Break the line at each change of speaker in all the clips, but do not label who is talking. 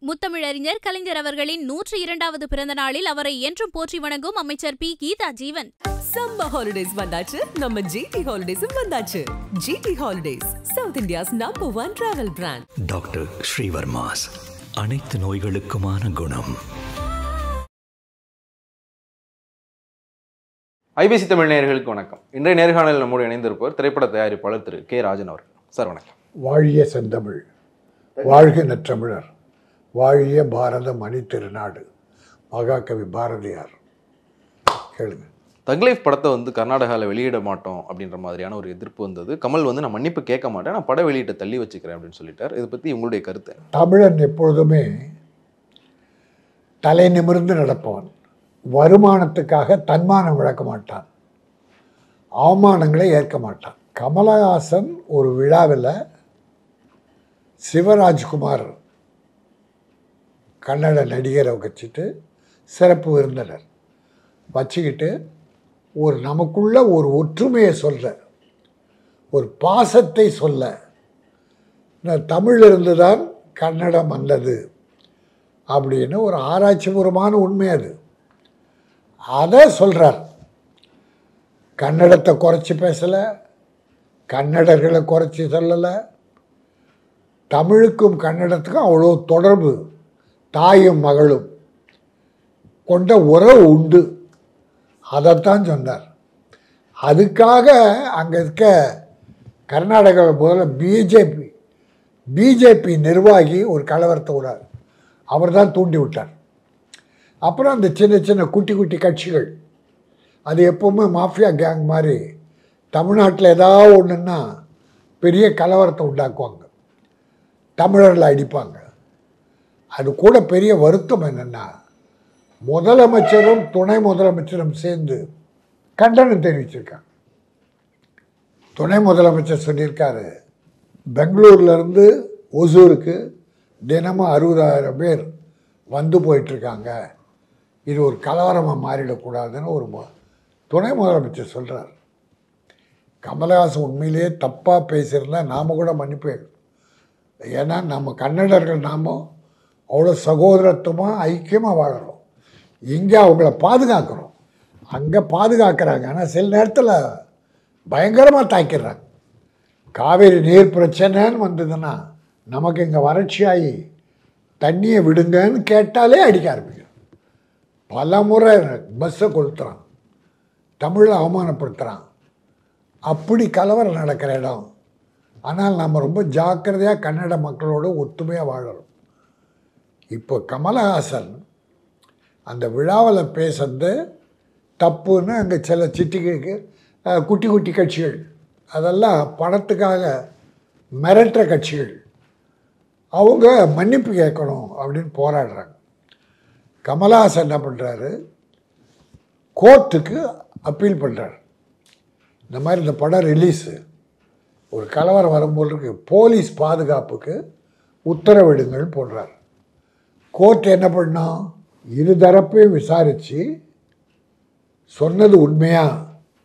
முத்தமிழறிஞர் கலைஞர் அவர்களின் 102வது பிறந்த நாளில் அவரை என்றும் போற்றி வணங்கும் அமைச்சர் P. Geetha Jeevan.
Summer holidays வந்தாச்சு, நம்ம ஜிடி ஹாலிடேஸும் வந்தாச்சு. GT holidays, south India's #1 travel brand.
Doctor Sreevarma's, அனைத்து நோய்களுக்குமான குணம்.
ஐபிசி தமிழ் நேயர்களுக்கு வணக்கம். இன்றைய நேர்காணலில் நம்மோடு இணைந்திருப்பவர் திரைப்பட தயாரிப்பாளர் திரு கே. ராஜன் அவர்கள். சார் வணக்கம்.
வாழிய செந்தமிழ், வாழ்க நற்றமிழர், வாழிய பாரத மணி திருநாடு, மகாகவி பாரதியார். கேளுங்க. தக்
லைஃப் படத்தை கர்நாடகாவில் வெளியிட மாட்டோம் அப்படின்ற மாதிரியான ஒரு எதிர்ப்பு வந்தது. கமல் நான் மன்னிப்பு கேட்க மாட்டேன், நான் பட வெளியிட்ட தள்ளி வச்சுக்கிறேன் அப்படின்னு சொல்லிட்டார். இதை பற்றி உங்களுடைய கருத்து?
தமிழன் எப்பொழுதுமே தலை நிமிர்ந்து நடப்பவன். வருமானத்துக்காக தன்மானம் இழக்க மாட்டான், அவமானங்களை ஏற்க மாட்டான். கமலஹாசன் ஒரு விழாவில் சிவராஜ்குமார் கன்னட நடிகரை வச்சுட்டு சிறப்பு விருந்தினர் வச்சுக்கிட்டு ஒரு நமக்குள்ள ஒரு ஒற்றுமையை சொல்ல, ஒரு பாசத்தை சொல்ல, தமிழிலிருந்து தான் கன்னடம் வந்தது அப்படின்னு ஒரு ஆராய்ச்சிபூர்வமான உண்மை அது. அதை சொல்கிறார். கன்னடத்தை குறைச்சி பேசலை, கன்னடர்களை குறைச்சி சொல்லலை. தமிழுக்கும் கன்னடத்துக்கும் அவ்வளோ தொடர்பு, தாயும் மகளும் கொண்ட உறவு உண்டு. அதைத்தான் சொன்னார். அதுக்காக அங்கே இருக்க கர்நாடகாவில் முதல்ல பிஜேபி நிர்வாகி ஒரு கலவரத்தை விடார், அவர் தான் தூண்டி விட்டார். அப்புறம் அந்த சின்ன சின்ன குட்டி குட்டி கட்சிகள், அது எப்போவுமே மாஃபியா கேங் மாதிரி தமிழ்நாட்டில் ஏதாவது ஒன்றுன்னா பெரிய கலவரத்தை உண்டாக்குவாங்க, தமிழர்களை அடிப்பாங்க. அது கூட பெரிய வருத்தம் என்னென்னா, முதலமைச்சரும் துணை முதலமைச்சரும் சேர்ந்து கண்டனம் தெரிவிச்சிருக்காங்க. துணை முதலமைச்சர் சொல்லியிருக்காரு, பெங்களூர்லேருந்து ஒசூருக்கு தினமும் 60,000 பேர் வந்து போயிட்டுருக்காங்க, இது ஒரு கலவரமாக மாறிடக்கூடாதுன்னு ஒரு துணை முதலமைச்சர் சொல்கிறார். கமலஹாசன் உண்மையிலேயே தப்பாக பேசியிருந்தா நாம் கூட மன்னிப்பு. ஏன்னா நம்ம கன்னடர்கள் நாம் அவ்வளோ சகோதரத்துவமாக ஐக்கியமாக வாழறோம். இங்கே அவங்கள பாதுகாக்கிறோம், அங்கே பாதுகாக்கிறாங்க. ஆனால் சில நேரத்தில் பயங்கரமாக தாக்கிடுறாங்க. காவேரி நீர் பிரச்சனைன்னு வந்ததுன்னா நமக்கு இங்கே வறட்சியாகி தண்ணியை விடுங்கன்னு கேட்டாலே அடிக்க ஆரம்பிக்கும். பல முறை பஸ்ஸை கொளுத்துறான், தமிழை அவமானப்படுத்துகிறான். அப்படி கலவரம் நடக்கிற இடம். ஆனால் நம்ம ரொம்ப ஜாக்கிரதையாக கன்னட மக்களோடு ஒத்துமையாக வாழறோம். இப்போ கமலஹாசன் அந்த விழாவில் பேசுறது தப்புன்னு அங்கே சில குட்டி குட்டி கட்சிகள், அதெல்லாம் பணத்துக்காக மிரட்டுற கட்சிகள், அவங்க மன்னிப்பு கேட்கணும் அப்படின்னு போராடுறாங்க. கமலஹாசன் என்ன பண்ணுறாரு, கோர்ட்டுக்கு அப்பீல் பண்ணுறாரு. இந்த மாதிரி இந்த படம் ரிலீஸு ஒரு கலவரம் வரும்போது இருக்கு, போலீஸ் பாதுகாப்புக்கு உத்தரவிடுங்கள் போடுறார். கோர்ட் என்ன பண்ணோம், இருதரப்பையும் விசாரித்து சொன்னது உண்மையா,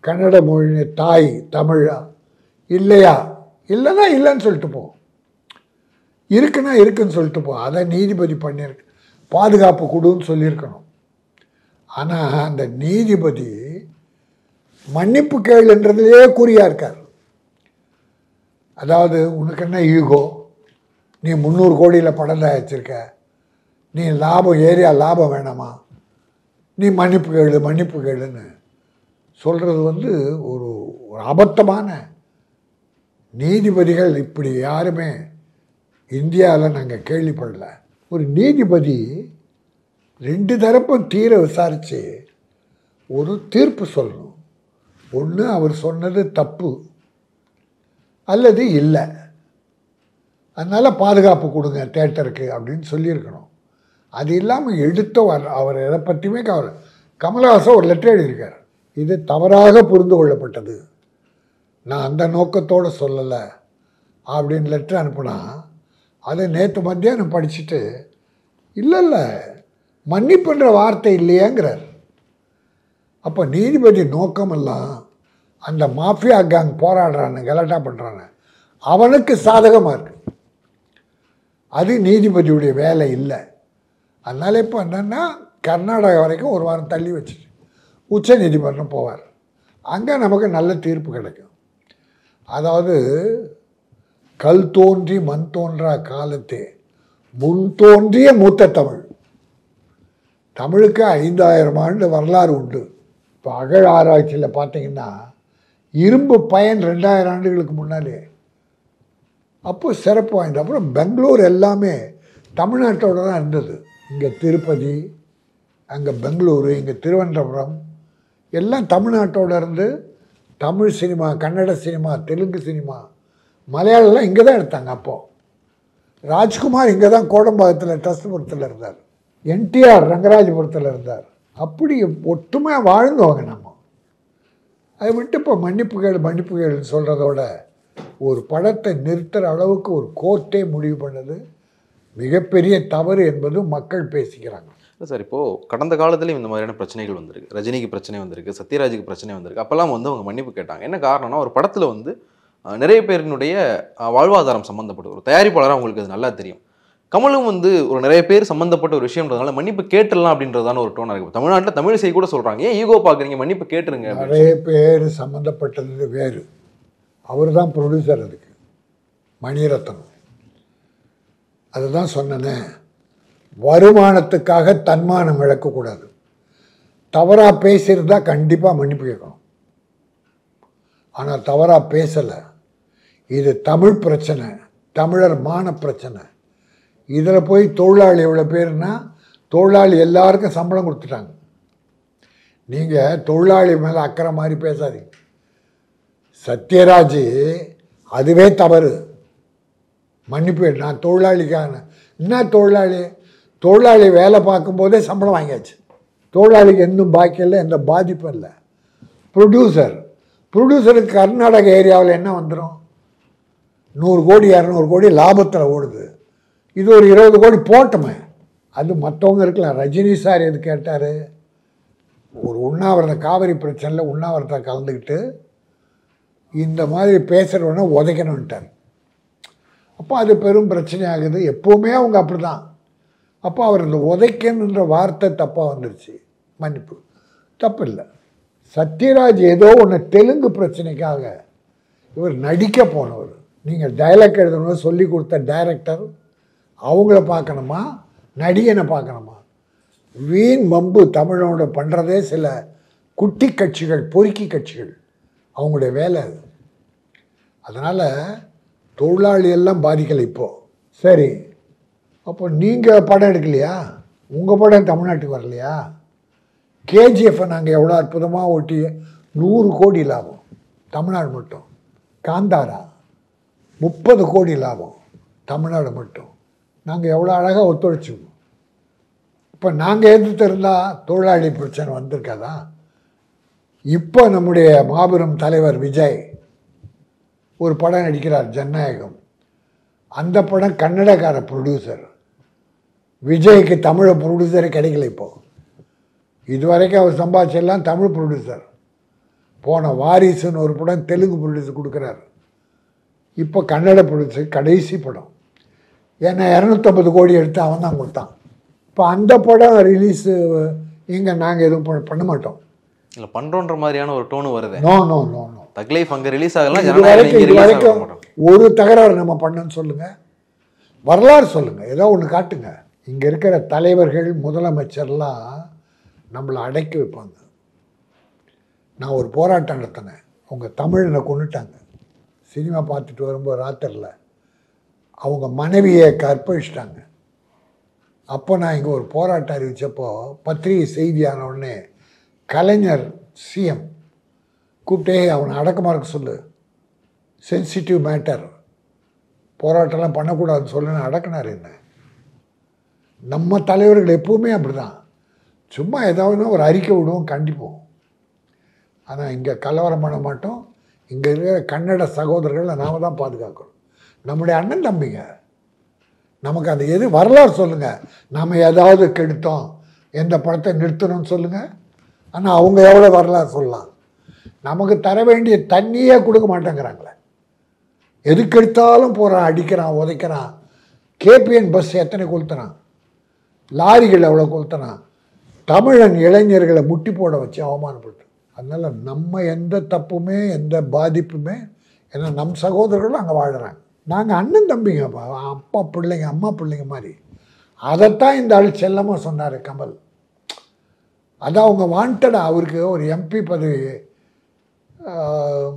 கன்னட மொழி தாய் தமிழா இல்லையா, இல்லைன்னா இல்லைன்னு சொல்லிட்டு போ, இருக்குன்னா இருக்குன்னு சொல்லிட்டு போ. அதை நீதிபதி பண்ணியிருக்கு, பாதுகாப்பு கொடுன்னு சொல்லியிருக்கணும். ஆனால் அந்த நீதிபதி மன்னிப்பு கேளுன்றதுலேயே குறியாக இருக்கார். அதாவது உனக்கு என்ன ஈகோ, நீ 300 கோடியில் படம் தயாரிச்சிருக்க, நீ லாபம் ஏரியா லாபம் வேணாமா, நீ மன்னிப்பு கேளுன்னு சொல்கிறது ஒரு அபத்தமான. நீதிபதிகள் இப்படி யாருமே இந்தியாவில் நாங்கள் கேள்விப்படல. ஒரு நீதிபதி 2 தரப்பும் தீர விசாரித்து ஒரு தீர்ப்பு சொல்லணும். ஒன்று அவர் சொன்னது தப்பு அல்லது இல்லை, அதனால் பாதுகாப்பு கொடுங்க தேட்டருக்கு அப்படின்னு சொல்லியிருக்கணும். அது இல்லாமல் அவர் எதை பற்றியுமே கமலஹாசன் ஒரு லெட்டர் எழுதியிருக்கார், இது தவறாக புரிந்து கொள்ளப்பட்டது, நான் அந்த நோக்கத்தோடு சொல்லலை அப்படின்னு லெட்டர் அனுப்புனா, அதை நேற்று மத்தியானம் படிச்சுட்டு இல்லை மன்னிப்புன்ற வார்த்தை இல்லையேங்கிறார். அப்போ நீதிபதி நோக்கமெல்லாம் அந்த மாஃபியா கேங் போராடுறான்னு கலாட்டா பண்ணுறான்னு அவனுக்கு சாதகமாக இருக்கு. அது நீதிபதியுடைய வேலை இல்லை. அதனால் இப்போ என்னென்னா கர்நாடகா வரைக்கும் ஒரு வாரம் தள்ளி வச்சுட்டு உச்ச நீதிமன்றம் போவார். அங்கே நமக்கு நல்ல தீர்ப்பு கிடைக்கும். அதாவது கல் தோன்றி மண் தோன்றா காலத்தே முன் தோன்றிய மூத்த தமிழ். தமிழுக்கு 5000 ஆண்டு வரலாறு உண்டு. இப்போ அகழ் ஆராய்ச்சியில் பார்த்தீங்கன்னா இரும்பு பயன் 2000 ஆண்டுகளுக்கு முன்னாலே அப்போ சிறப்பு வாய்ந்த. அப்புறம் பெங்களூர் எல்லாமே தமிழ்நாட்டோடு தான் இருந்தது. இங்கே திருப்பதி, அங்கே பெங்களூரு, இங்கே திருவனந்தபுரம் எல்லாம் தமிழ்நாட்டோடு இருந்து Tamil cinema, Kannada cinema, Telugu cinema, மலையாளம்லாம் இங்கே தான் எடுத்தாங்க. அப்போது ராஜ்குமார் இங்கே தான் கோடம்பாக்கத்தில் டஸ்ட்புரத்தில் இருந்தார். என்டிஆர் ரங்கராஜபுரத்தில் இருந்தார். அப்படி ஒற்றுமையாக வாழ்ந்தவங்க நம்ம. அதை விட்டு இப்போ மன்னிப்புகள் சொல்கிறதோட ஒரு படத்தை நிறுத்துகிற அளவுக்கு ஒரு கோர்ட்டே முடிவு பண்ணது மிகப்பெரிய தவறு என்பது மக்கள் பேசிக்கிறாங்க.
சார், இப்போது கடந்த காலத்துலேயும் இந்த மாதிரியான பிரச்சனைகள் வந்திருக்கு. ரஜினிக்கு பிரச்சனை வந்திருக்கு, சத்யராஜுக்கு பிரச்சனை வந்திருக்கு. அப்போல்லாம் வந்து அவங்க மன்னிப்பு கேட்டாங்க. என்ன காரணம்னா, ஒரு படத்தில் வந்து நிறைய பேரினுடைய வாழ்வாதாரம் சம்மந்தப்பட்ட ஒரு தயாரிப்பாளராக அவங்களுக்கு அது நல்லா தெரியும். கமலும் வந்து ஒரு நிறைய பேர் சம்மந்தப்பட்ட ஒரு விஷயம்ன்றதுனால மன்னிப்பு கேட்டுடலாம் அப்படின்றதான ஒரு டோனாக இருக்குது. தமிழ்நாட்டில் தமிழிசை கூட சொல்கிறாங்க, ஏன் ஈகோ பார்க்குறீங்க, மன்னிப்பு கேட்டுருங்க.
நிறைய பேர் சம்மந்தப்பட்டது வேறு. அவர் தான் ப்ரொடியூசர், அதுக்கு மணிரத்னம். அதுதான் சொன்னேனே, வருமானத்துக்காக தன்மானம் இழக்கக்கூடாது. தவறாக பேசியிருந்தா கண்டிப்பாக மன்னிப்பு கேட்கணும். ஆனால் தவறாக பேசலை. இது தமிழ் பிரச்சனை, தமிழர் மான பிரச்சனை. இதில் போய் தொழிலாளி எவ்வளோ பேருன்னா, தொழிலாளி எல்லாருக்கும் சம்பளம் கொடுத்துட்டாங்க. நீங்கள் தொழிலாளி மேலே அக்கறை மாதிரி பேசாதீங்க. சத்யராஜ் அதுவே தவறு. மன்னிப்பு, நான் தொழிலாளிக்கான என்ன தொழிலாளி வேலை பார்க்கும்போதே சம்பளம் வாங்கியாச்சு. தொழிலாளிக்கு எந்த பாக்கி இல்லை, எந்த பாதிப்பும் இல்லை. ப்ரொடியூசருக்கு கர்நாடக ஏரியாவில் என்ன வந்துடும்? 100 கோடி 200 கோடி லாபத்தில் ஓடுது. இது ஒரு 20 கோடி போட்டோமே, அது மற்றவங்க இருக்கலாம். ரஜினி சார் எது கேட்டார்? ஒரு உண்ணாவிரதம், காவிரி பிரச்சனையில் உண்ணாவிரதத்தை கலந்துக்கிட்டு இந்த மாதிரி பேசுகிறவன உதைக்கணுன்ட்டார். அப்போ அது பெரும் பிரச்சனை ஆகுது. எப்போவுமே அவங்க அப்படி தான். அப்போ அவர் இந்த உதைக்கணுன்ற வார்த்தை தப்பாக வந்துருச்சு. மன்னிப்பு தப்பு இல்லை. சத்யராஜ் ஏதோ ஒன்று தெலுங்கு பிரச்சனைக்காக இவர் நடிக்க போனவர். நீங்கள் டைலாக் எழுதணும்னு சொல்லி கொடுத்த டைரக்டர் அவங்கள பார்க்கணுமா, நடிகனை பார்க்கணுமா? வீண் வம்பு தமிழோட பண்ணுறதே சில குட்டி கட்சிகள், பொறுக்கி கட்சிகள், அவங்களுடைய வேலை அது. அதனால் தொழிலாளி எல்லாம் பாதிக்கலை. இப்போது சரி, அப்போ நீங்கள் படம் எடுக்கலையா? உங்கள் படம் தமிழ்நாட்டுக்கு வரலையா? கேஜிஎஃப்பை நாங்கள் எவ்வளோ அற்புதமாக ஓட்டி 100 கோடி லாபம் தமிழ்நாடு மட்டும். காந்தாரா 30 கோடி லாபம் தமிழ்நாடு மட்டும். நாங்கள் எவ்வளோ அழகாக ஒத்துழைச்சோம். இப்போ நாங்கள் எதிர்த்து இருந்தால் தொழிலாளி பிரச்சனை வந்திருக்காதா? இப்போ நம்முடைய மாபெரும் தலைவர் விஜய் ஒரு படம் நடிக்கிறார், ஜனநாயகம். அந்த படம் கன்னடக்கார ப்ரொடியூசர். விஜய்க்கு தமிழ் ப்ரொடியூசரே கிடைக்கல. இப்போது இதுவரைக்கும் அவர் சம்பாதிச்செல்லாம் தமிழ் ப்ரொடியூசர். போன வாரிசுன்னு ஒரு படம் தெலுங்கு ப்ரொடியூசர் கொடுக்குறாரு. இப்போ கன்னட ப்ரொடியூசர் கடைசி படம். ஏன்னா 250 கோடி எடுத்து அவன் தான் கொடுத்தான். இப்போ அந்த படம் ரிலீஸு இங்கே நாங்கள் எதுவும் பண்ண மாட்டோம்.
இல்லை பண்ணுறோன்ற மாதிரியான ஒரு டோனு வருது.
No no no no
thug life அங்கே ரிலீஸ் ஆகலாம்.
இது வரைக்கும் ஒரு தகராறு நம்ம பண்ணன்னு சொல்லுங்கள், வரலாறு சொல்லுங்கள், ஏதோ ஒன்று காட்டுங்க. இங்கே இருக்கிற தலைவர்கள், முதலமைச்சர்லாம் நம்மளை அடக்கி வைப்பாங்க. நான் ஒரு போராட்டம் நடத்தினேன். அவங்க தமிழனை கொண்டுட்டாங்க. சினிமா பார்த்துட்டு வரும்போது ராத்திரில் அவங்க மனைவியை கற்பழிச்சிட்டாங்க. அப்போ நான் இங்கே ஒரு போராட்டம் அறிவித்தப்போ பத்திரிகை செய்தியான உடனே கலைஞர் சிஎம் கூப்பிட்டே அவனை அடக்கமாக இருக்க சொல்லு, சென்சிட்டிவ் மேட்டர், போராட்டம்லாம் பண்ணக்கூடாதுன்னு சொல்லுன்னு அடக்கினார். என்ன நம்ம தலைவர்கள் எப்பவுமே அப்படி தான். சும்மா ஏதாவதுனா ஒரு அறிக்கை விடுவோம், கண்டிப்போம். ஆனால் இங்கே கலவரம் பண்ண மாட்டோம். இங்கே இருக்கிற கன்னட சகோதரர்களை நாம் தான் பாதுகாக்கணும். நம்முடைய அண்ணன் தம்பிங்க. நமக்கு அந்த எது வரலாறு சொல்லுங்கள். நம்ம ஏதாவது கெடுத்தோம், எந்த படத்தை நிறுத்தணும்னு சொல்லுங்கள். ஆனால் அவங்க எவ்வளோ வரலாறு சொல்லலாம். நமக்கு தர வேண்டிய தண்ணியே கொடுக்க மாட்டேங்கிறாங்களே. எதுக்கு எடுத்தாலும் போகிறான், அடிக்கிறான், உதைக்கிறான். கேபிஎன் பஸ் எத்தனை கொளுத்தினான், லாரிகள் எவ்வளோ கொளுத்தினான், தமிழன் இளைஞர்களை முட்டி போட வச்சு அவமானப்பட்டு. அதனால் நம்ம எந்த தப்புமே எந்த பாதிப்புமே, ஏன்னா நம் சகோதரர்களும் அங்கே வாழ்கிறாங்க. நாங்கள் அண்ணன் தம்பிங்கப்பா, அப்பா பிள்ளைங்க அம்மா பிள்ளைங்க மாதிரி. அதைத்தான் இந்த ஆள் செல்லமாக சொன்னார் கமல். அதான் அவங்க வாண்டடாக அவருக்கு ஒரு எம்பி பதவி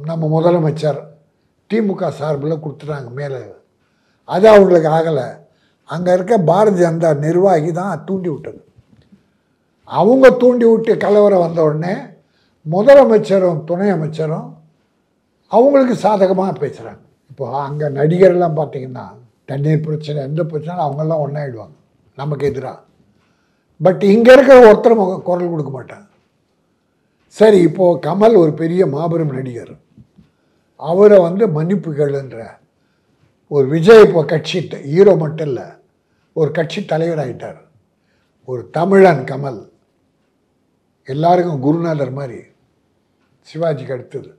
நம்ம முதலமைச்சர் திமுக சார்பில் கொடுத்துட்டாங்க மேலே. அது அவங்களுக்கு ஆகலை. அங்கே இருக்க பாரதிய ஜனதா நிர்வாகி தான் தூண்டி விட்டது. அவங்க தூண்டி விட்டு கலவரம் வந்த உடனே முதலமைச்சரும் துணை அமைச்சரும் அவங்களுக்கு சாதகமாக பேசுகிறாங்க. இப்போ அங்கே நடிகர்லாம் பார்த்திங்கன்னா தண்ணீர் பிரச்சனை எந்த பிரச்சனை அவங்கெல்லாம் ஒன்றாயிடுவாங்க நமக்கு எதிராக. பட் இங்கே இருக்கிற ஒருத்தர் குரல் கொடுக்க மாட்டாங்க. சரி, இப்போது கமல் ஒரு பெரிய மாபெரும் நடிகர், அவரை மன்னிப்பு கேளுன்ற ஒரு விஜய் இப்போ கட்சி ஹீரோ மட்டும் இல்லை, ஒரு கட்சி தலைவராகிட்டார். ஒரு தமிழன் கமல், எல்லாருக்கும் குருநாதர் மாதிரி, சிவாஜிக்கு அடுத்தது.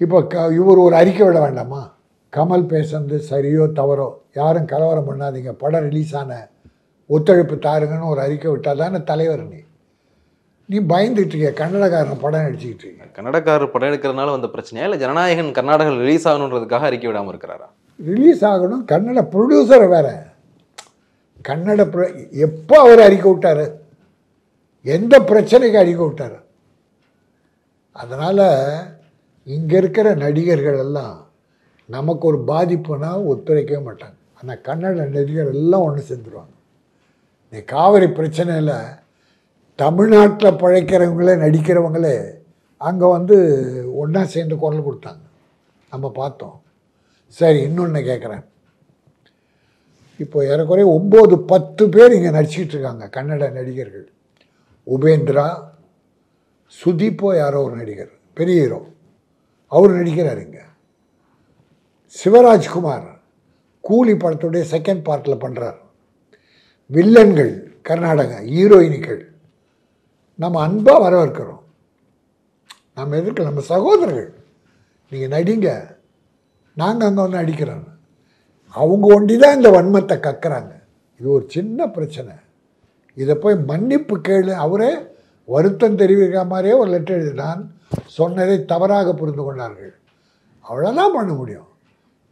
இப்போ இவர் ஒரு அறிக்கை விட வேண்டாமா, கமல் பேசுறது சரியோ தவறோ, யாரும் கலவரம் பண்ணாதீங்க, படம் ரிலீஸ் ஆன ஒத்துழைப்பு தாருங்கன்னு ஒரு அறிக்கை விட்டால் தானே தலைவர். நீ பயந்துட்டு இருக்க, கன்னடக்காரன் படம் நடிச்சுக்கிட்டு இருக்க.
கன்னடக்காரர் படம் எடுக்கிறதுனால வந்த பிரச்சனையா இல்லை ஜனநாயகன் கர்நாடகா ரிலீஸ் ஆகணுன்றதுக்காக அறிக்கை விடாமல் இருக்கிறாரா?
ரிலீஸ் ஆகணும், கன்னட ப்ரொடியூசரை வேற. கன்னட எப்போ அவர் அறிக்கை விட்டார், எந்த பிரச்சனைக்கு அறிக்கை விட்டார்? அதனால் இங்கே இருக்கிற நடிகர்கள் எல்லாம் நமக்கு ஒரு பாதிப்புனா ஒத்துழைக்கவே மாட்டாங்க. ஆனால் கன்னட நடிகர் எல்லாம் ஒன்று சேர்ந்துருவாங்க. நீ காவிரி பிரச்சனையில் தமிழ்நாட்டில் பழைக்கிறவங்களே நடிக்கிறவங்களே அங்கே ஒன்றா சேர்ந்து குரல் கொடுத்தாங்க, நம்ம பார்த்தோம். சரி, இன்னொன்று கேட்குறேன். இப்போ ஏறக்குறைய 9-10 பேர் இங்கே நடிச்சிக்கிட்டு இருக்காங்க கன்னட நடிகர்கள். உபேந்திரா, சுதீப்போ யாரோ ஒரு நடிகர், பெரிய ஹீரோ, அவர் நடிக்கிறார் இங்கே. சிவராஜ்குமார் கூலி படத்துடைய செகண்ட் பார்ட்டில் பண்ணுறார். வில்லன்கள் கர்நாடகா, ஹீரோயினிகள் நம்ம அன்பாக வரவேற்கிறோம். நம்ம எதிர்க்க நம்ம சகோதரர்கள், நீங்கள் நடிங்க, நாங்கள் அங்கே அடிக்கிறோம். அவங்க ஒண்டி தான் இந்த வன்மத்தை கக்குறாங்க. இது ஒரு சின்ன பிரச்சனை, இதை போய் மன்னிப்பு கேளு. அவரே வருத்தம் தெரிவிக்கிற மாதிரியே ஒரு லெட்டர் எழுதி, நான் சொன்னதை தவறாக புரிந்து கொண்டார்கள், அவ்வளோதான் பண்ண முடியும்.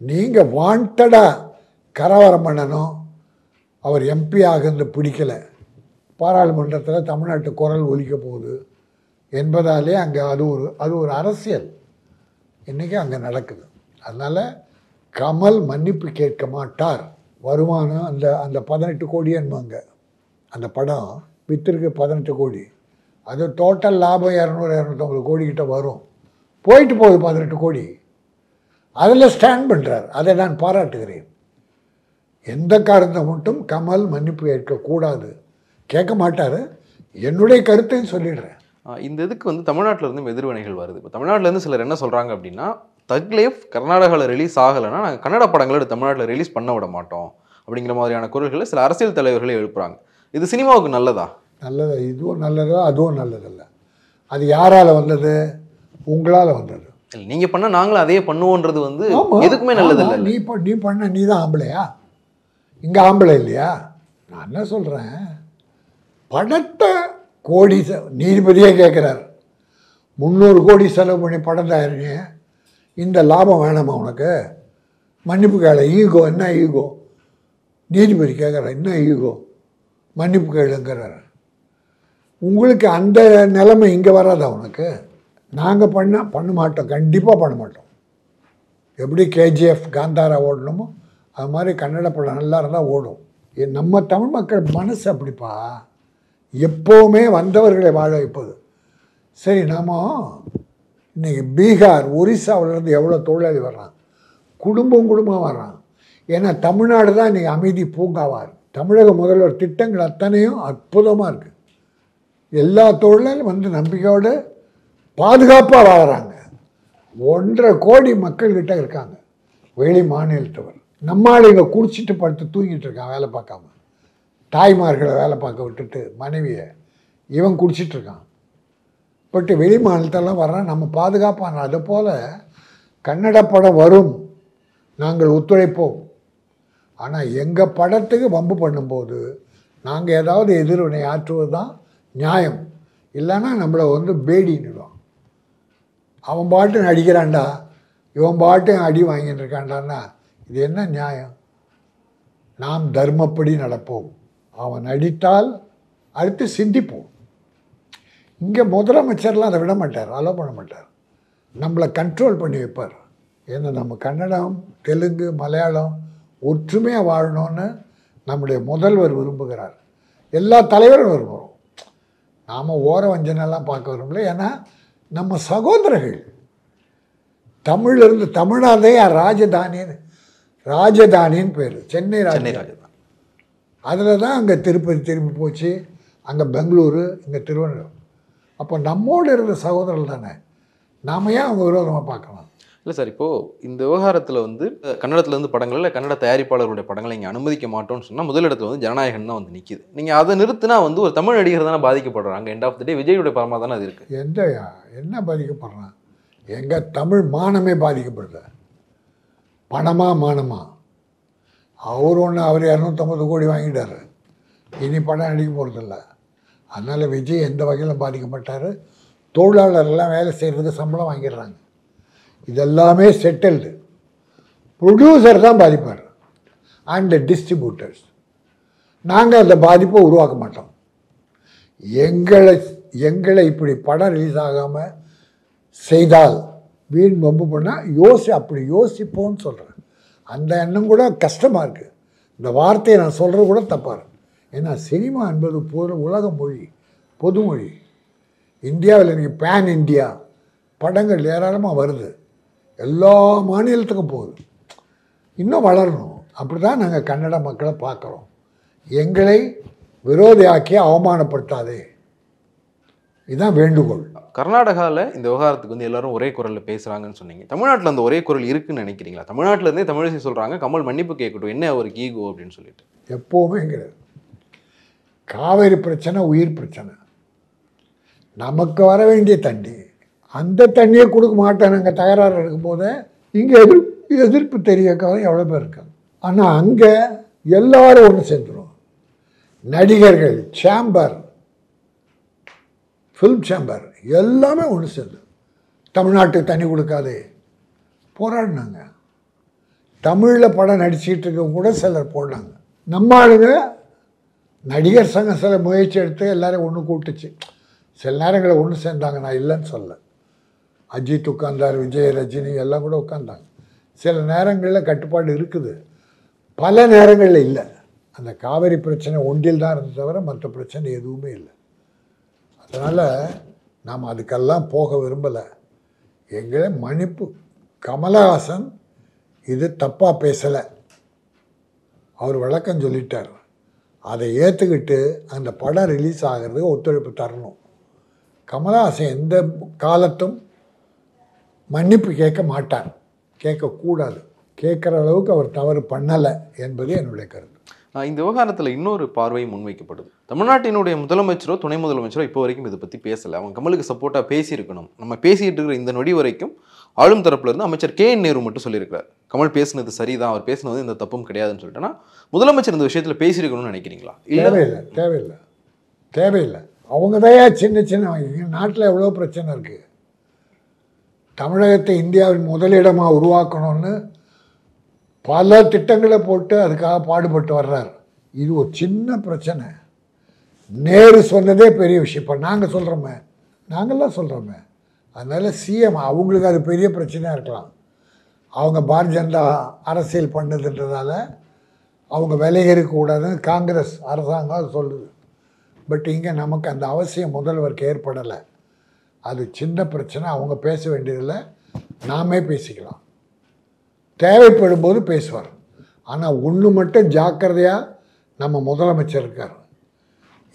நீங்கள் வாண்டடாக கலவரம் பண்ணணும். அவர் எம்பி ஆகிறது பிடிக்கலை, பாராளுமன்றத்தில் தமிழ்நாட்டு குரல் ஒலிக்க போகுது என்பதாலே அங்கே அது ஒரு அரசியல் இன்றைக்கி அங்கே நடக்குது. அதனால் கமல் மன்னிப்பு கேட்க மாட்டார். வருமானம் அந்த 18 கோடி என்பாங்க, அந்த படம் வித்திருக்கு 18 கோடி, அது டோட்டல் லாபம் 200-250 கோடிக்கிட்ட வரும். போயிட்டு போகுது 18 கோடி. அதில் ஸ்டாண்ட் பண்ணுறார், அதை நான் பாராட்டுகிறேன். எந்த காரணத்தை மட்டும் கமல் மன்னிப்பு கேட்கக்கூடாது, கேட்க மாட்டார். என்னுடைய கருத்தையும் சொல்லிடுறேன்.
இந்த இதுக்கு தமிழ்நாட்டிலேருந்து எதிர்வினைகள் வருது. இப்போ தமிழ்நாட்டிலேருந்து சிலர் என்ன சொல்கிறாங்க அப்படின்னா, தக் லைஃப் கர்நாடகாவில் ரிலீஸ் ஆகலைன்னா நாங்கள் கன்னட படங்களை தமிழ்நாட்டில் ரிலீஸ் பண்ண விட மாட்டோம் அப்படிங்கிற மாதிரியான குரல்களை சில அரசியல் தலைவர்களே எழுப்புறாங்க. இது சினிமாவுக்கு நல்லதா? நல்லதா, இதுவும் நல்லதா, அதுவும் நல்லதில்லை. அது யாரால் வந்தது? உங்களால் வந்தது. நீங்கள் பண்ண நாங்களும் அதே பண்ணுவோன்றது எதுக்குமே நல்லது இல்லை.
நீ பண்ண நீ தான் ஆம்பளையா? இங்கே ஆம்பளை இல்லையா? நான் என்ன சொல்கிறேன், படத்தை கோடி நீதிபதியே கேட்குறார், 300 கோடி செலவு பண்ணி படம் தயாரிங்க, இந்த லாபம் வேணாமா உனக்கு? மன்னிப்பு கேளு. ஈகோ, என்ன ஈகோ? நீதிபதி கேட்குறார், என்ன ஈகோ? மன்னிப்பு கேளுங்கிறார். உங்களுக்கு அந்த நிலைமை இங்கே வராதா உனக்கு? நாங்கள் பண்ண மாட்டோம், கண்டிப்பாக பண்ண மாட்டோம். எப்படி கேஜிஎஃப் காந்தாரா ஓடணுமோ அது மாதிரி கன்னட படம் நல்லா இருந்தால் ஓடும். நம்ம தமிழ் மக்கள் மனசு அப்படிப்பா, எப்போவுமே வந்தவர்களை வாழ வைப்பது. சரி, நாம் இன்றைக்கி பீகார், ஒரிசாவிலேருந்து எவ்வளோ தொழிலாளி வர்றான், குடும்பம் வர்றான். ஏன்னா தமிழ்நாடு தான் இன்றைக்கி அமைதி பூங்காவார். தமிழக முதல்வர் திட்டங்கள் அத்தனையும் அற்புதமாக இருக்குது. எல்லா தொழிலாளியும் நம்பிக்கையோடு பாதுகாப்பாக வாழறாங்க. 1.5 கோடி மக்கள்கிட்ட இருக்காங்க வெளி மாநிலத்தவர். நம்மால் இங்கே குடிச்சிட்டு படுத்து தூங்கிட்டு இருக்கான் வேலை பார்க்காம, தாய்மார்களை வேலை பார்க்க விட்டுட்டு மனைவியை இவன் குடிச்சிட்ருக்கான். பட்டு வெளி மாநிலத்தெல்லாம் வர்றான், நம்ம பாதுகாப்பான. அதை போல் கன்னட படம் வரும், நாங்கள் ஒத்துழைப்போம். ஆனால் எங்கள் படத்துக்கு வம்பு பண்ணும்போது நாங்கள் ஏதாவது எதிர்வினை ஆற்றுவது தான் நியாயம். இல்லைன்னா நம்மளை வந்து பேடின்னுடுவான். அவன் பாட்டு நடிக்கிறான்டா, இவன் பாட்டு அடி வாங்கிட்டு இருக்கான்டான்னா இது என்ன நியாயம்? நாம் தர்மப்படி நடப்போம். அவன் நடித்தால் அடுத்து சிந்திப்போம். இங்கே முதலமைச்சர்லாம் அதை விட மாட்டார், அலோ பண்ண மாட்டார். நம்மளை கண்ட்ரோல் பண்ணி வைப்பார். ஏன்னா நம்ம கன்னடம், தெலுங்கு, மலையாளம் ஒற்றுமையாக வாழணும்னு நம்முடைய முதல்வர் விரும்புகிறார். எல்லா தலைவரும் விரும்புகிறோம். நாம் ஓர வஞ்சனெல்லாம் பார்க்க விரும்பல. ஏன்னா நம்ம சகோதரர்கள். தமிழ்லேருந்து தமிழ்நாடே ராஜதானின்னு பேர், சென்னை ராஜதானி. அதில் தான் அங்கே திருப்பி போச்சு, அங்கே பெங்களூரு, இங்கே திருவண்ணாமலை. அப்போ நம்மோடு இருந்த சகோதரர்கள் தானே, நாம ஏன் அவங்க விரோதமாக பார்க்கலாம்?
இல்லை சார், இப்போது இந்த விவகாரத்தில் வந்து கன்னடத்துலேருந்து படங்கள் இல்லை கன்னட தயாரிப்பாளர்களுடைய படங்களை இங்கே அனுமதிக்க மாட்டோம்னு சொன்னால் முதலிடத்தில் வந்து ஜனநாயகம் தான் வந்து நிற்கிது. நீங்கள் அதை நிறுத்தினா வந்து ஒரு தமிழ் நடிகர் தானே பாதிக்கப்படுறாங்க. எண்ட் ஆஃப் த டே விஜயுடைய படமாக தானே அது இருக்குது.
என்ன பாதிக்கப்படுறான்? எங்கள் தமிழ் மானமே பாதிக்கப்படுது. பணமா மானமா? அவர் 250 கோடி வாங்கிட்டார், இனி படம் நடிக்க போகிறதில்ல. அதனால் விஜய் எந்த வகையில் பாதிக்கப்பட்டார்? தொழிலாளர்கள்லாம் வேலை செய்கிறதுக்கு சம்பளம் வாங்கிடுறாங்க. இதெல்லாமே செட்டில்டு. ப்ரொடியூசர் தான் பாதிப்பார் அண்ட் டிஸ்ட்ரிபியூட்டர்ஸ். நாங்கள் அந்த பாதிப்பை உருவாக்க மாட்டோம். எங்களை இப்படி படம் ரிலீஸ் ஆகாமல் செய்தால் வீண் வம்பு பண்ணால் அப்படி யோசிப்போன்னு சொல்கிறேன். அந்த எண்ணம் கூட கஷ்டமாக இருக்குது. இந்த வார்த்தையை நான் சொல்கிறது கூட தப்பாக இருக்கு. ஏன்னா சினிமா என்பது உலக மொழி, பொதுமொழி. இந்தியாவில் இன்றைக்கி பேன் இந்தியா படங்கள் ஏராளமாக வருது, எல்லா மாநிலத்துக்கும் போகுது. இன்னும் வளரணும். அப்படி தான் நாங்கள் கன்னட மக்களை பார்க்குறோம். எங்களை விரோதியாக்கி அவமானப்படுத்தாதே, இதுதான் வேண்டுகோள்.
கர்நாடகாவில் இந்த விவகாரத்துக்கு வந்து எல்லாரும் ஒரே குரலில் பேசுகிறாங்கன்னு சொன்னீங்க. தமிழ்நாட்டில் அந்த ஒரே குரல் இருக்குன்னு நினைக்கிறீங்களா? தமிழ்நாட்டிலேருந்தே தமிழிசை சொல்கிறாங்க கமல் மன்னிப்பு கேட்கட்டும், என்ன அவருக்கு ஈகோ அப்படின்னு சொல்லிட்டு.
எப்போவுமே கிடையாது. காவேரி பிரச்சனை உயிர் பிரச்சனை. நமக்கு வர வேண்டிய தண்ணி, அந்த தண்ணியை கொடுக்க மாட்டேன் நாங்கள் தகராறு இருக்கும்போது இங்கே எதிர்ப்பு தெரியாத எவ்வளோ பேர் இருக்காங்க. ஆனால் அங்கே எல்லாரும் ஒன்று சேர்ந்துடும். நடிகர்கள், சேம்பர், ஃபிலிம் சேம்பர் எல்லாமே ஒன்று சேர்ந்து தமிழ்நாட்டுக்கு தண்ணி கொடுக்காதே போராடினாங்க. தமிழில் படம் நடிச்சிட்டு இருக்கவங்க கூட சிலர் போடுறாங்க. நம்ம ஆளுங்க நடிகர் சங்கம் சில முயற்சி எடுத்து எல்லாரையும் ஒன்று கூட்டுச்சு. சில நேரங்களில் ஒன்று சேர்ந்தாங்க, நான் இல்லைன்னு சொல்ல. அஜித் உட்கார்ந்தார், விஜய், ரஜினி எல்லாம் கூட உட்கார்ந்தாங்க. சில நேரங்களில் கட்டுப்பாடு இருக்குது, பல நேரங்களில் இல்லை. அந்த காவிரி பிரச்சனை ஒன்றில் தான் இருந்தது தவிர மற்ற பிரச்சனை எதுவுமே இல்லை. அதனால் நாம் அதுக்கெல்லாம் போக விரும்பலை. எங்களை மன்னிப்பு. கமலஹாசன் இது தப்பாக பேசலை, அவர் விளக்கம் சொல்லிட்டார். அதை ஏற்றுக்கிட்டு அந்த படம் ரிலீஸ் ஆகிறதுக்கு ஒத்துழைப்பு தரணும். கமலஹாசன் எந்த காலத்தும் மன்னிப்பு கேட்க மாட்டார், கேட்கக்கூடாது. கேட்குற அளவுக்கு அவர் தவறு பண்ணலை என்பது என்னுடைய கருத்து.
இந்த விவகாரத்தில் இன்னொரு பார்வை முன்வைக்கப்படுது. தமிழ்நாட்டினுடைய முதலமைச்சரோ துணை முதலமைச்சரோ இப்போ வரைக்கும் இதை பற்றி பேசலை. அவங்க கமலுக்கு சப்போர்ட்டாக பேசியிருக்கணும். நம்ம பேசிகிட்டு இருக்கிற இந்த நொடி வரைக்கும் ஆளும் தரப்புல இருந்து அமைச்சர் KN நேரு மட்டும் சொல்லியிருக்கிறார், கமல் பேசினது சரிதான், அவர் பேசினது இந்த தப்பும் கிடையாதுன்னு சொல்லிட்டேன்னா முதலமைச்சர் இந்த விஷயத்தில் பேசியிருக்கணும்னு நினைக்கிறீங்களா?
தேவையில்லை. அவங்க தான் சின்ன சின்ன நாட்டில் எவ்வளோ பிரச்சனை இருக்குது. தமிழகத்தை இந்தியாவின் முதலிடமாக உருவாக்கணும்னு பல திட்டங்களை போட்டு அதுக்காக பாடுபட்டு வர்றார். இது ஒரு சின்ன பிரச்சனை. நேரு சொன்னதே பெரிய விஷயம். இப்போ நாங்கள்லாம் சொல்கிறோமே. அதனால் CM அவங்களுக்கு அது பெரிய பிரச்சனையாக இருக்கலாம். அவங்க பாரதிய ஜனதா அரசியல் பண்ணதுன்றதால அவங்க விலையேறக்கூடாதுன்னு காங்கிரஸ் அரசாங்கம் அது சொல்லுது. பட் இங்கே நமக்கு அந்த அவசியம் முதல்வருக்கு ஏற்படலை. அது சின்ன பிரச்சனை, அவங்க பேச வேண்டியதில்லை, நாமே பேசிக்கலாம். தேவைப்படும் போது பேசுவார். ஆனால் ஒன்று மட்டும் ஜாக்கிரதையாக நம்ம முதலமைச்சர் இருக்கார்,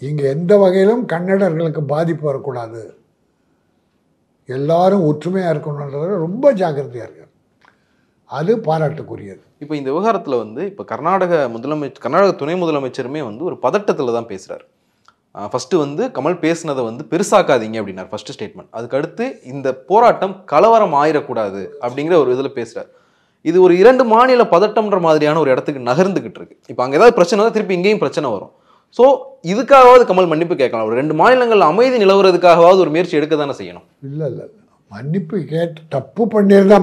இங்கே எந்த வகையிலும் கன்னடர்களுக்கு பாதிப்பு வரக்கூடாது, எல்லாரும் ஒற்றுமையாக இருக்கணுன்றத ரொம்ப ஜாக்கிரதையாக இருக்கார். அது பாராட்டுக்குரியது.
இப்போ இந்த விவகாரத்தில் வந்து இப்போ கர்நாடக துணை முதலமைச்சருமே வந்து ஒரு பதட்டத்தில் தான் பேசுகிறார். ஃபஸ்ட்டு வந்து கமல் பேசினதை வந்து பெருசாக்காதீங்க அப்படின்னார் ஃபஸ்ட்டு ஸ்டேட்மெண்ட். அதுக்கடுத்து இந்த போராட்டம் கலவரம் ஆயிடக்கூடாது அப்படிங்கிற ஒரு இதில் பேசுகிறார். இது ஒரு 2 மாநில பதட்டம்ன்ற மாதிரியான ஒரு இடத்துக்கு நகர்ந்துகிட்டு இருக்கு. இப்போ அங்கே ஏதாவது பிரச்சனை தான் திருப்பி இங்கேயும் பிரச்சனை வரும். ஸோ இதுக்காகவாவது கமல் மன்னிப்பு கேட்கலாம். ஒரு 2 மாநிலங்கள் அமைதி நிலவுறதுக்காகவாவது ஒரு முயற்சி எடுக்க தானே செய்யணும்.
இல்லை மன்னிப்பு கேட்டு தப்பு பண்ணியிருந்தா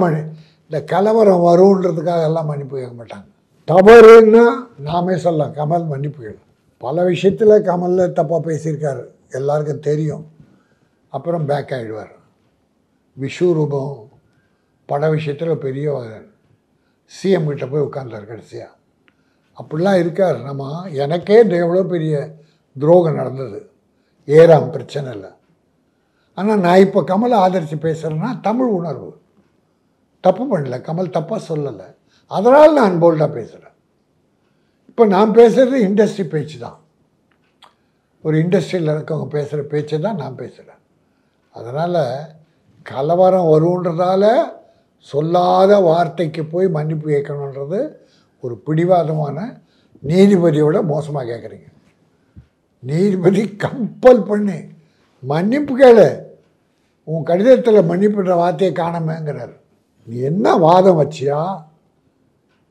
இந்த கலவரம் வரும்ன்றதுக்காக எல்லாம் மன்னிப்பு கேட்க மாட்டாங்க. தவறுன்னா நாமே சொல்லலாம், கமல் மன்னிப்பு கேட்கும். பல விஷயத்தில் கமலில் தப்பாக பேசியிருக்காரு, எல்லாருக்கும் தெரியும். அப்புறம் பேக் ஆகிடுவார். விஸ்வரூபம் பட விஷயத்தில் பெரிய சிஎம் கிட்ட போய் உட்கார்ந்தார் கடைசியாக. அப்படிலாம் இருக்கார். எனக்கே எவ்வளோ பெரிய துரோகம் நடந்தது, ஏறாம் பிரச்சனை இல்லை. ஆனால் நான் இப்போ கமலை ஆதரித்து பேசுகிறேன்னா தமிழ் உணர்வு. தப்பு பண்ணல, கமல் தப்பாக சொல்லலை, அதனால் நான் போல்டாக பேசுகிறேன். இப்போ நான் பேசுகிறது இண்டஸ்ட்ரி பேச்சு தான், ஒரு இண்டஸ்ட்ரியில் இருக்கவங்க பேசுகிற பேச்சு தான் நான் பேசுகிறேன். அதனால் கலவரம் வருன்றதால சொல்லாத வார்த்தைக்கு போய் மன்னிப்பு கேட்கணுன்றது ஒரு பிடிவாதமான நீதிபதியோட மோசமாக கேட்குறீங்க. நீதிபதி கம்பல் பண்ணி மன்னிப்பு கேளு, உன் கடிதத்தில் மன்னிப்புன்ற வார்த்தையை காணாமங்கிறார். நீ என்ன வாதம் வச்சியா,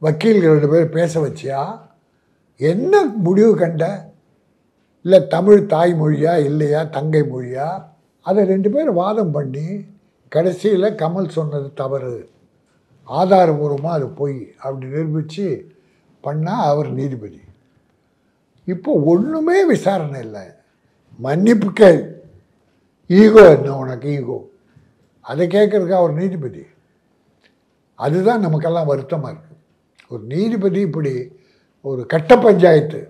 வக்கீல்கள் 2 பேர் பேச வச்சியா, என்ன முடிவு கண்ட? இல்லை தமிழ் தாய்மொழியா இல்லையா தங்கை மொழியா, அதை 2 பேர் வாதம் பண்ணி கடைசியில் கமல் சொன்னது தவறு, ஆதாரபூர்வமாக அது பொய் அப்படி நிரூபித்து பண்ணால் அவர் நீதிபதி. இப்போ ஒன்றுமே விசாரணை இல்லை, மன்னிப்பு கேள். ஈகோ என்ன உனக்கு, ஈகோ, அதை கேட்குறதுக்கு அவர் நீதிபதி. அதுதான் நமக்கெல்லாம் வருத்தமாக இருக்குது. ஒரு நீதிபதி இப்படி ஒரு கட்ட பஞ்சாயத்து,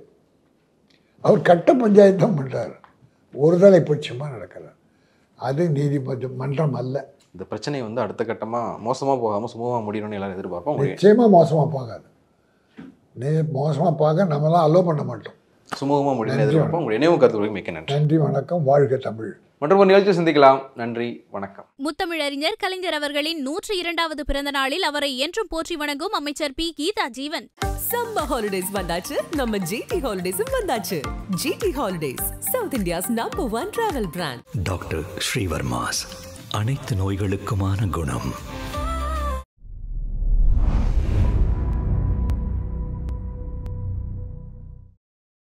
அவர் கட்ட பஞ்சாயத்து தான் பண்ணுறார், ஒருதலை பட்சமாக நடக்கிறார். அது நீதிபதி மன்றம் அல்ல.
இந்த பிரச்சனை அடுத்த கட்டமாக மோசமாக போகாமல் சுமூகமாக முடியணும்னு எல்லாரும் எதிர்பார்ப்போம்.
நிச்சயமாக மோசமாக போகாது. மோசமாக பார்க்க நம்மளாம் அலோவ் பண்ண மாட்டோம்.
சுமூகமாக முடியணும் எதிர்பார்ப்போம். உங்களுடைய நினைவு கருத்துக்களுக்கு மிக்க நன்றி.
நன்றி, வணக்கம், வாழ்க தமிழ்.
மற்றும் ஒரு நிகழ்ச்சி சந்திக்கலாம். நன்றி, வணக்கம்.
முத்தமிழறிஞர் கலைஞர் அவர்களின் 102வது பிறந்த நாளில் அவரை என்றும் போற்றி வணங்கும் அமைச்சர் P. Geetha Jeevan.
Summer holidays வந்தாச்சு, நம்ம ஜிடி ஹாலிடேஸும் வந்தாச்சு. GT holidays, south India's #1 travel brand.
Doctor Sreevarma's, அனைத்து நோய்களுக்குமான குணம்.